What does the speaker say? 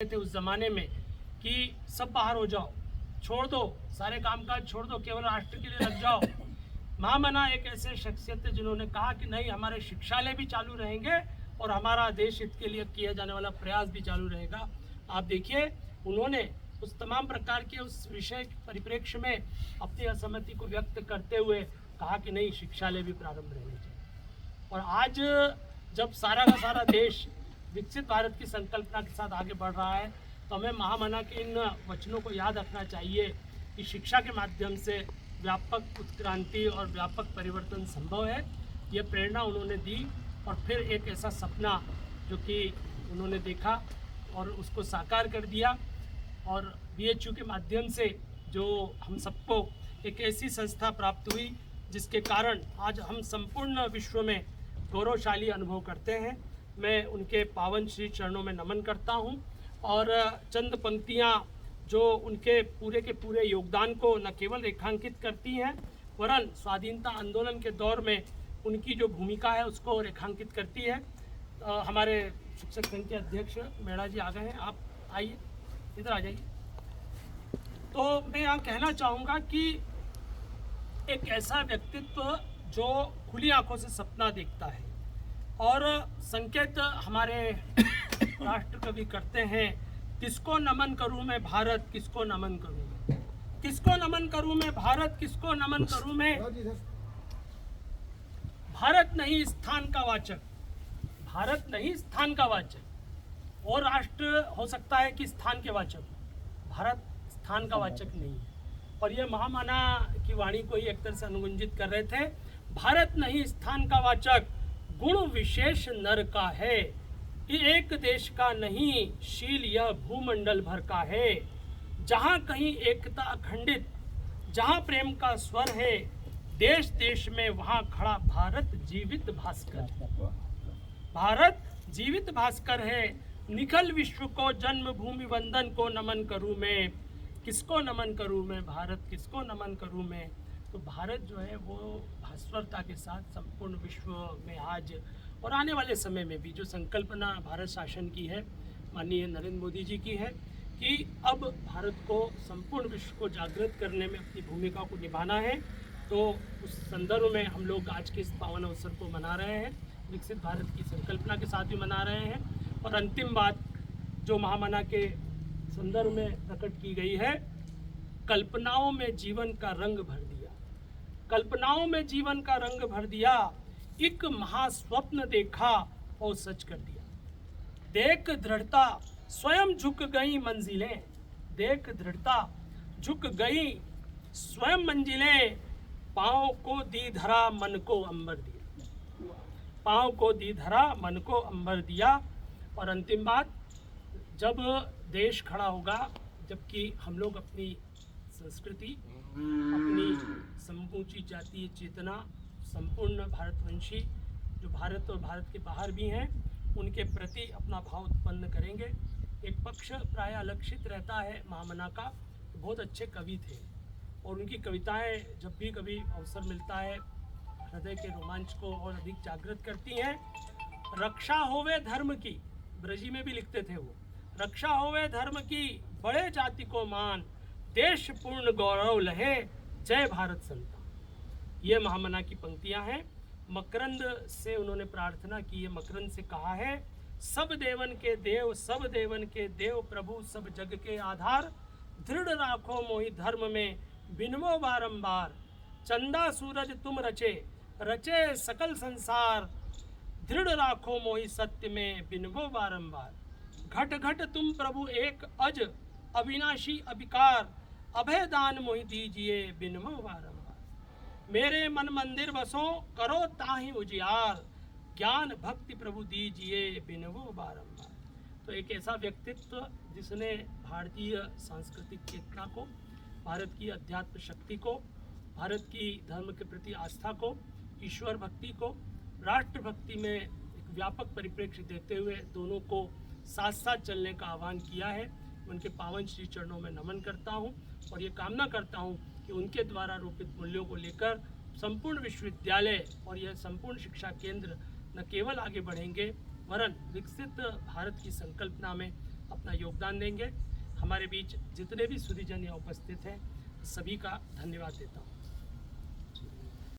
थे उस जमाने में कि सब बाहर हो जाओ, छोड़ दो सारे कामकाज, छोड़ दो, केवल राष्ट्र के लिए लग जाओ। महामना एक ऐसे शख्सियत थे जिन्होंने कहा कि नहीं, हमारे शिक्षालय भी चालू रहेंगे और हमारा देश हित के लिए किया जाने वाला प्रयास भी चालू रहेगा। आप देखिए, उन्होंने उस तमाम प्रकार के उस विषय परिप्रेक्ष्य में अपनी असहमति को व्यक्त करते हुए कहा कि नहीं, शिक्षालय भी प्रारंभ रहने चाहिए। और आज जब सारा का सारा देश विकसित भारत की संकल्पना के साथ आगे बढ़ रहा है, तो हमें महामना के इन वचनों को याद रखना चाहिए कि शिक्षा के माध्यम से व्यापक उत्क्रांति और व्यापक परिवर्तन संभव है। ये प्रेरणा उन्होंने दी और फिर एक ऐसा सपना जो कि उन्होंने देखा और उसको साकार कर दिया। और BHU के माध्यम से जो हम सबको एक ऐसी संस्था प्राप्त हुई जिसके कारण आज हम संपूर्ण विश्व में गौरवशाली अनुभव करते हैं। मैं उनके पावन श्री चरणों में नमन करता हूं और चंद पंक्तियां जो उनके पूरे के पूरे योगदान को न केवल रेखांकित करती हैं, वरन स्वाधीनता आंदोलन के दौर में उनकी जो भूमिका है उसको रेखांकित करती है। हमारे शिक्षक संघ के अध्यक्ष मेड़ा जी आ गए हैं, आप आइए, इधर आ जाइए। तो मैं यहाँ कहना चाहूँगा कि एक ऐसा व्यक्तित्व जो खुली आंखों से सपना देखता है और संकेत हमारे राष्ट्र कवि करते हैं, किसको नमन करूं मैं भारत, किसको नमन करूं मैं, किसको नमन करूं मैं भारत, किसको नमन करूं मैं। भारत नहीं स्थान का वाचक, भारत नहीं स्थान का वाचक। और राष्ट्र हो सकता है कि स्थान के वाचक, भारत स्थान का वाचक नहीं है। और ये महामना की वाणी को ही एक तरह से अनुगुंजित कर रहे थे। भारत नहीं स्थान का वाचक, गुण विशेष नर का है, ये एक देश का नहीं, शील यह भूमंडल भर का है। जहाँ कहीं एकता अखंडित, जहाँ प्रेम का स्वर है, देश देश में वहाँ खड़ा भारत जीवित भास्कर। भारत जीवित भास्कर है, निखल विश्व को जन्मभूमि वंदन को नमन करूँ मैं, किसको नमन करूँ मैं भारत, किसको नमन करूँ मैं। तो भारत जो है वो भास्वरता के साथ संपूर्ण विश्व में आज और आने वाले समय में भी जो संकल्पना भारत शासन की है, माननीय नरेंद्र मोदी जी की है, कि अब भारत को संपूर्ण विश्व को जागृत करने में अपनी भूमिका को निभाना है। तो उस संदर्भ में हम लोग आज के इस पावन अवसर को मना रहे हैं, विकसित भारत की संकल्पना के साथ भी मना रहे हैं। और अंतिम बात जो महामना के संदर्भ में प्रकट की गई है, कल्पनाओं में जीवन का रंग भर दिया, कल्पनाओं में जीवन का रंग भर दिया, एक महास्वप्न देखा और सच कर दिया। देख दृढ़ता स्वयं झुक गई मंजिलें, देख दृढ़ता झुक गई स्वयं मंजिलें, पाँव को दी धरा मन को अंबर दिया, पाँव को दी धरा मन को अंबर दिया। और अंतिम बात, जब देश खड़ा होगा, जबकि हम लोग अपनी संस्कृति, अपनी समूची जातीय चेतना, संपूर्ण भारतवंशी जो भारत और भारत के बाहर भी हैं, उनके प्रति अपना भाव उत्पन्न करेंगे। एक पक्ष प्राय अलक्षित रहता है महामना का, तो बहुत अच्छे कवि थे और उनकी कविताएं जब भी कभी अवसर मिलता है हृदय के रोमांच को और अधिक जागृत करती हैं। रक्षा होवे धर्म की, ब्रजी में भी लिखते थे वो, रक्षा होवे धर्म की, बड़े जाति को मान, देश पूर्ण गौरव लहे, जय भारत संतान। ये महामना की पंक्तियां हैं। मकरंद से उन्होंने प्रार्थना की है, मकरंद से कहा है, सब देवन के देव, सब देवन के देव प्रभु, सब जग के आधार, दृढ़ राखो मोहि धर्म में बिनवो बारंबार। चंदा सूरज तुम रचे, रचे सकल संसार, दृढ़ राखो मोहि सत्य में बिनवो बारंबार। घट घट तुम प्रभु एक अज, अविनाशी अभिकार, अभय दान मोहि दीजिए बिनवो बारंबार। मेरे मन मंदिर बसो, करो ताहि उजियार, ज्ञान भक्ति प्रभु दीजिए बिनवो बारंबार। तो एक ऐसा व्यक्तित्व जिसने भारतीय सांस्कृतिक चेतना को, भारत की अध्यात्म शक्ति को, भारत की धर्म के प्रति आस्था को, ईश्वर भक्ति को, राष्ट्र भक्ति में एक व्यापक परिप्रेक्ष्य देते हुए दोनों को साथ साथ चलने का आह्वान किया है। उनके पावन श्री चरणों में नमन करता हूँ और ये कामना करता हूँ कि उनके द्वारा रोपित मूल्यों को लेकर संपूर्ण विश्वविद्यालय और यह संपूर्ण शिक्षा केंद्र न केवल आगे बढ़ेंगे, वरन विकसित भारत की संकल्पना में अपना योगदान देंगे। हमारे बीच जितने भी सुधीजन यहाँ उपस्थित हैं, सभी का धन्यवाद देता हूँ।